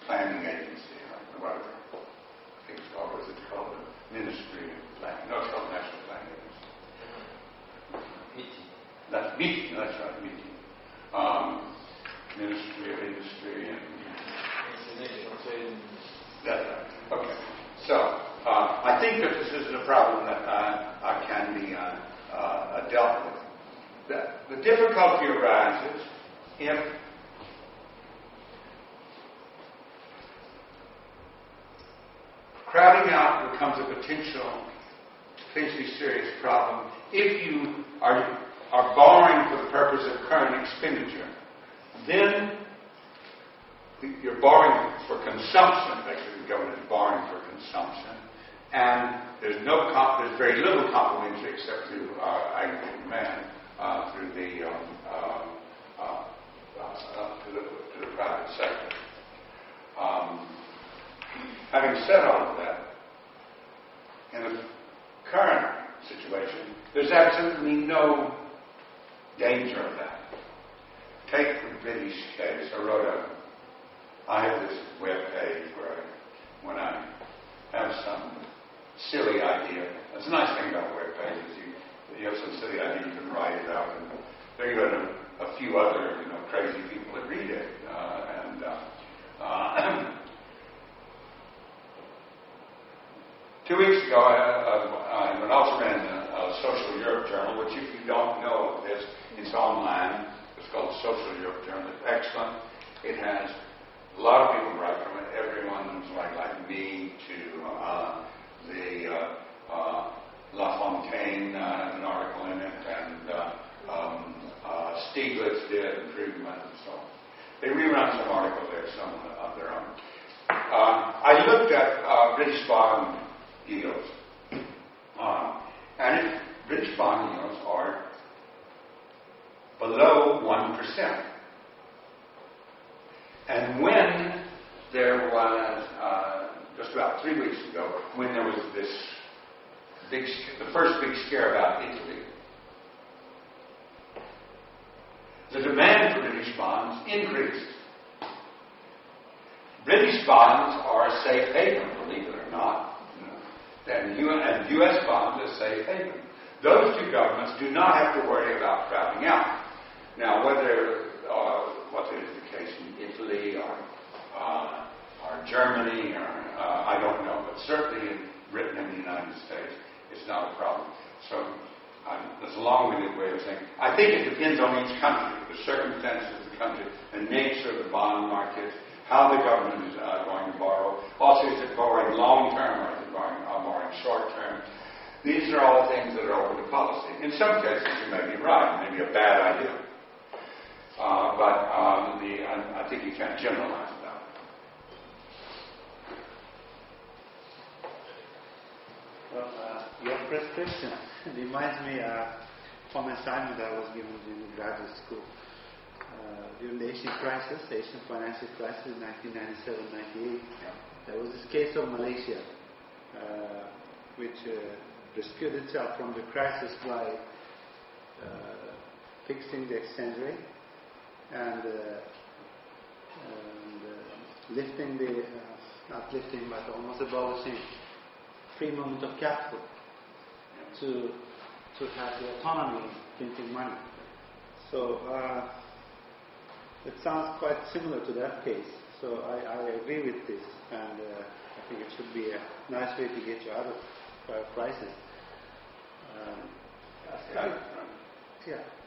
Planning Agency, or whatever. I think it's called, what is it called? The Ministry of Planning. No, it's called the National Planning Agency. That's MITI, that's right, MITI. Ministry of Industry and... That's right. Okay. So, I think that this is a problem that can be dealt with. The difficulty arises if crowding out becomes a potentially serious problem if you are borrowing for the purpose of current expenditure. Then you're borrowing for consumption. Basically, the government is borrowing for consumption, and there's very little complementary except through aggregate demand through the to the private sector. Having said all of that, in the current situation, there's absolutely no danger of that. Take the British case. I have this web page where when I have some silly idea, that's a nice thing about web pages. You have some silly idea, you can write it out, and there you have a few other crazy people that read it. 2 weeks ago, I also ran a Social Europe Journal, which, if you don't know this, it's online. It's called Social Europe Journal. It's excellent. It has a lot of people write from it. Everyone who's like me to the La Fontaine has an article in it, and Stiglitz did, Improvement, and so on. They rerun some articles there, some of their own. I looked at British bond yields, and if British bond yields are below 1%. And when there was, just about 3 weeks ago, when there was this the first big scare about Italy. The demand for British bonds increased. British bonds are a safe haven, believe it or not. And U.S. bonds are a safe haven. Those two governments do not have to worry about crowding out. Now, whether what is the case in Italy or Germany, or I don't know, but certainly in Britain and the United States, it's not a problem. So that's a long-winded way of saying. I think it depends on each country, the circumstances of the country, the nature of the bond market, how the government is going to borrow. Also, is it borrowing long-term or is it borrowing short-term? These are all things that are open to policy. In some cases, you may be right, it may be a bad idea. I think you can't generalize about it. Well, your first question reminds me from an assignment I was given in graduate school during the Asian crisis, the Asian financial crisis in 1997-98. There was this case of Malaysia, which rescued itself from the crisis by fixing the exchange rate and lifting the, not lifting, but almost abolishing free movement of capital to have the autonomy in printing money. So it sounds quite similar to that case. So I agree with this, and I think it should be a nice way to get you out of crisis.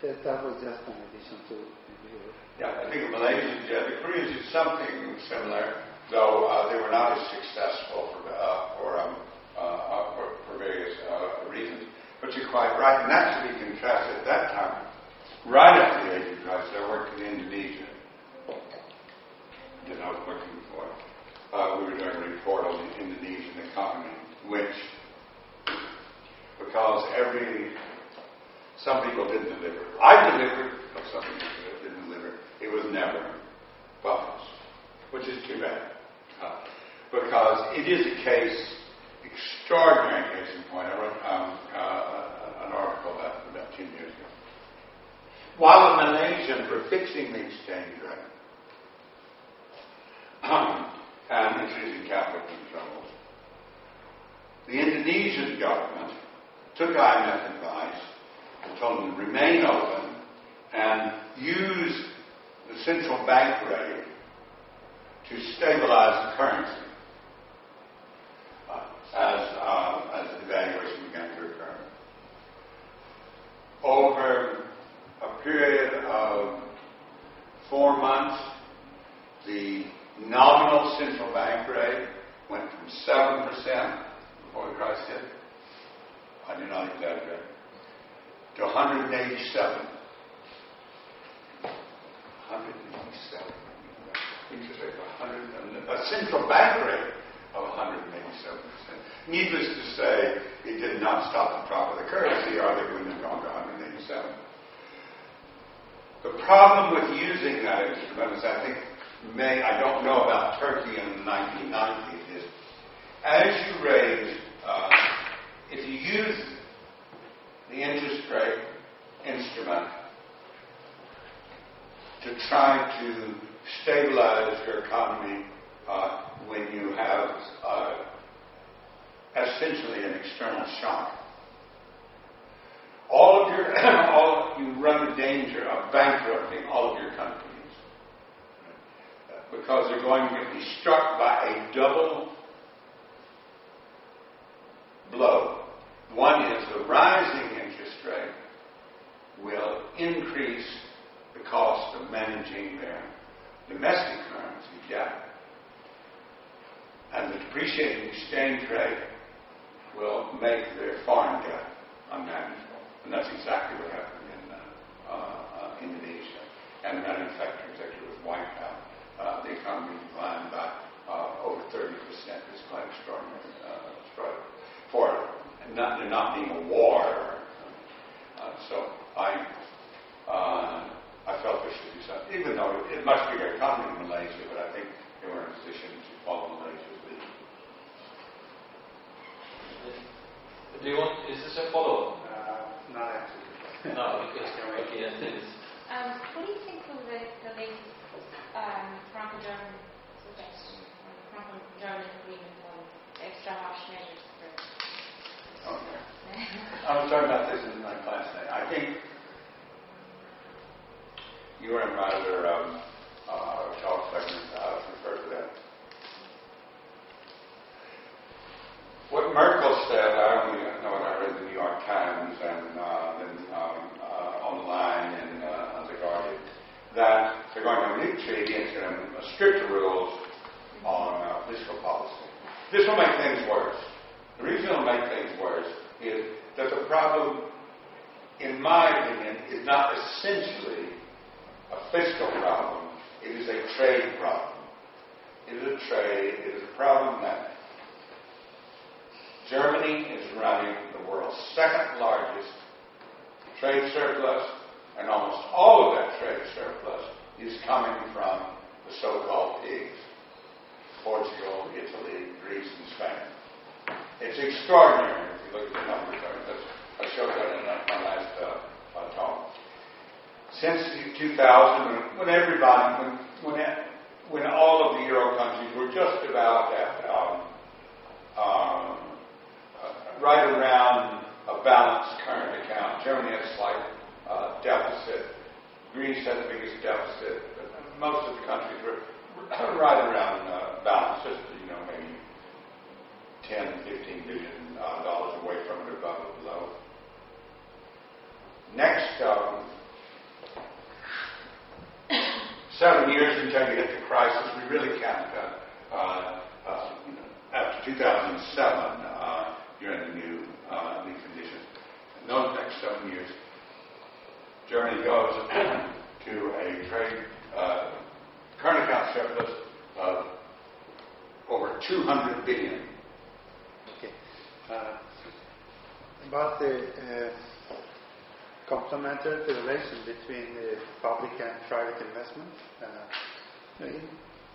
That was just an addition to your. Yeah, I think the Malaysians, the Koreans did something similar, though they were not as successful for various reasons. But you're quite right, and that should be contrasted at that time. Right after the Asian crisis, I worked in Indonesia. I was working for. We were doing a report on the Indonesian economy, which, because some people didn't deliver. I delivered, but some people didn't deliver. It was never published, which is too bad. Because it is a case, extraordinary case in point. I wrote an article about 10 years ago. While the Malaysians were fixing the exchange rate and introducing capital controls, the Indonesian government took IMF advice and told them to remain open and use the central bank rate to stabilize the currency as the devaluation began to occur. Over a period of 4 months, the nominal central bank rate went from 7% before the crisis hit, I do not exaggerate, to 187. 187. Interest rate of a central bank rate of 187%. Needless to say, it did not stop the drop of the currency, or they wouldn't have gone to 187. The problem with using that instrument is, I think, I don't know about Turkey in the 1990s, is as you raise, if you use the interest rate instrument to try to stabilize your economy when you have essentially an external shock, you run the danger of bankrupting all of your companies, because they're going to be struck by a double blow. One is the rising interest rate will increase the cost of managing their domestic currency debt, and the depreciating exchange rate will make their foreign debt unmanageable. And that's exactly what happened in Indonesia. And the manufacturing sector was wiped out. The economy declined by over 30%. It's quite extraordinary. For there not being a war. So I felt there should be something, even though it much bigger economy in Malaysia, but I think they were in a position to follow Malaysia's lead. Do you want? Is this a follow-up? Not actually. No, because okay, and then it's What do you think of the latest Franco-German suggestion, or the Franco-German agreement on extra harsh measures? Okay. I was talking about this in my class today. I think you were in one of their talks, I can refer to that. What Merkel said, I only know what I read in the New York Times and then online and on The Guardian, that they're going to make treaty and it's going to have stricter rules on fiscal policy. This will make things worse. The reason it'll make things worse is that the problem, in my opinion, is not essentially a fiscal problem. It is a trade problem. It is a problem that Germany is running the world's second largest trade surplus, and almost all of that trade surplus is coming from the so-called pigs: Portugal, Italy, Greece, and Spain. It's extraordinary if you look at the numbers. I showed that in my last talk. Since 2000, when all of the Euro countries were just about at right around a balanced current account, Germany had a slight deficit. Greece had the biggest deficit. But most of the countries were right around balance, just maybe 10, 15 billion dollars away from it, above or below. Next 7 years until you hit the crisis, we really can't. After 2007, during the new conditions, in those next 7 years, Germany goes to a trade current account surplus of over 200 billion. Okay. About the complementary relation between the public and private investment.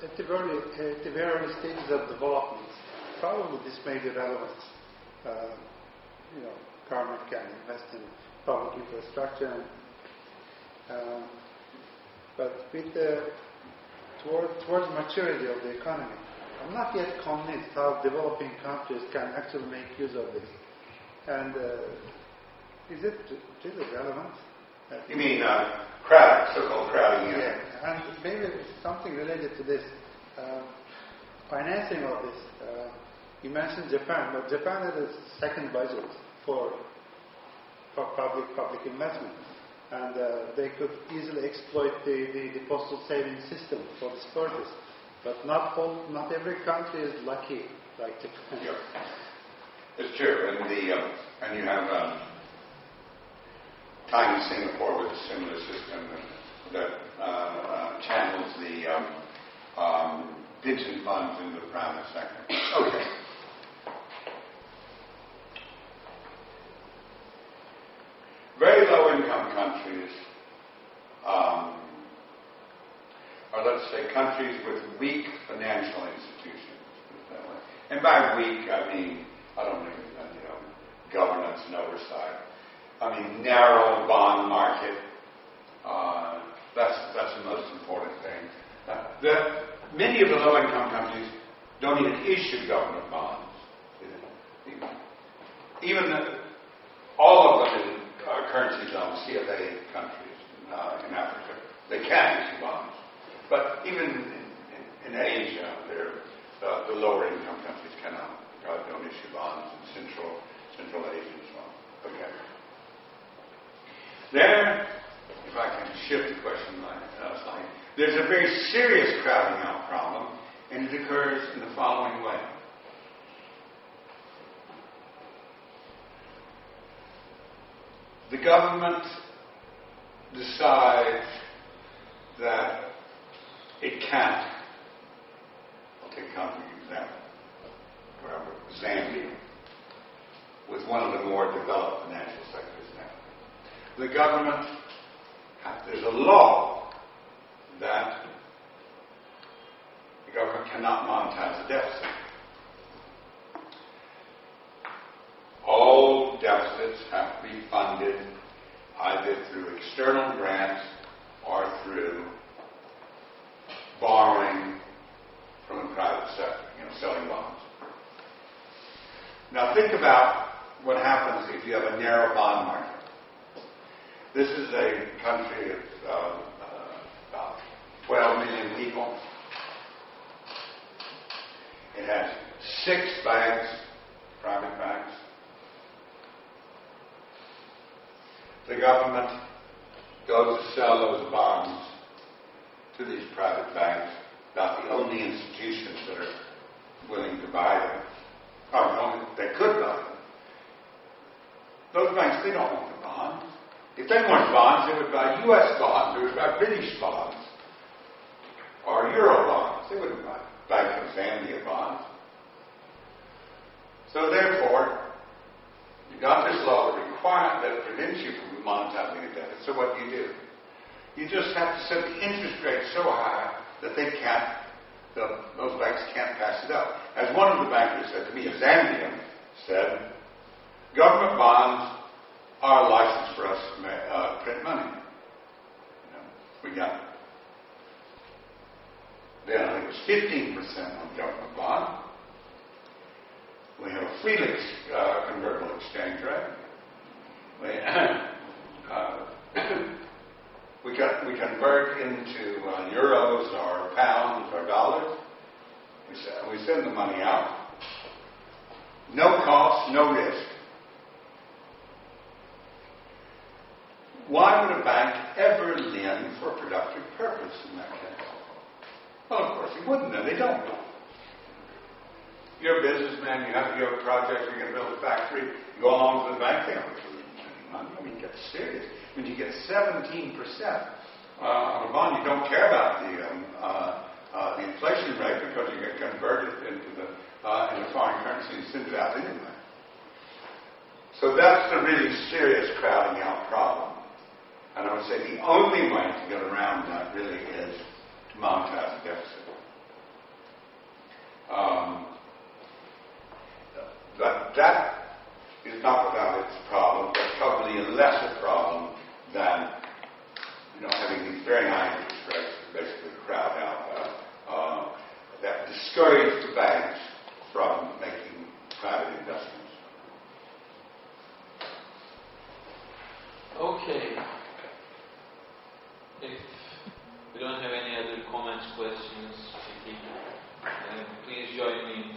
At the very early stages of development, probably this may be relevant. Government can invest in public infrastructure, but with towards maturity of the economy, I'm not yet convinced how developing countries can actually make use of this. And is it really relevant? You mean crowding, so-called crowding? Yeah, and maybe something related to this. Financing of this. You mentioned Japan, but Japan had a second budget for public investment, and they could easily exploit the postal savings system for this purpose. But not every country is lucky like Japan. Yeah. It's true, and you have tiny Singapore with a similar system that channels the pension funds into the private sector. Okay. Very low-income countries are, let's say, countries with weak financial institutions. And by weak, I mean, I don't mean, governance and oversight. I mean, narrow bond market. That's the most important thing. Many of the low-income countries don't even issue government bonds. Even all of them are currency zones, CFA countries in Africa. They can't issue bonds. But even in Asia, the lower-income countries don't issue bonds in Central Asia as well. Okay. Then, if I can shift the question slightly, there's a very serious crowding out problem, and it occurs in the following way. The government decides that it can't. I'll take a concrete example. Wherever, Zambia, with one of the more developed financial sectors now. The government, there's a law that the government cannot monetize the deficit. All deficits have to be funded either through external grants or through borrowing from the private sector, selling bonds. Now think about what happens if you have a narrow bond market. This is a country of about 12 million people. It has 6 banks, private banks. The government goes to sell those bonds to these private banks, about the only institutions that are willing to buy them. They could buy them. Those banks, they don't want the bonds. If they want bonds, they would buy U.S. bonds, they would buy British bonds, or Euro bonds. They wouldn't buy Bank of Zambia bonds. So therefore, you've got this law that prevents you from monetizing a deficit. So what do? You just have to set the interest rate so high that those banks can't pass it up. As one of the bankers said to me, a Zambian said, government bonds are a license for us to print money. We got then I think it was 15% on government bond. We have a Felix convertible exchange rate. We convert into euros or pounds or dollars. We send the money out. No cost, no risk. Why would a bank ever lend for a productive purpose in that case? Well, of course he wouldn't, and they don't. You're a businessman, you have a project, you're going to build a factory, you go along to the bank, they don't really lend any money. I mean, it gets serious. When you get 17% on a bond, you don't care about the inflation rate because you get converted into foreign currency and send it out anyway. So that's the really serious crowding out problem. And I would say the only way to get around that really is to monetize the deficit. But that is not without its problem, but probably a lesser problem than having these very high interest rates that basically crowd out, that discourage the banks from making private investments. Okay. If we don't have any other comments, questions, please join me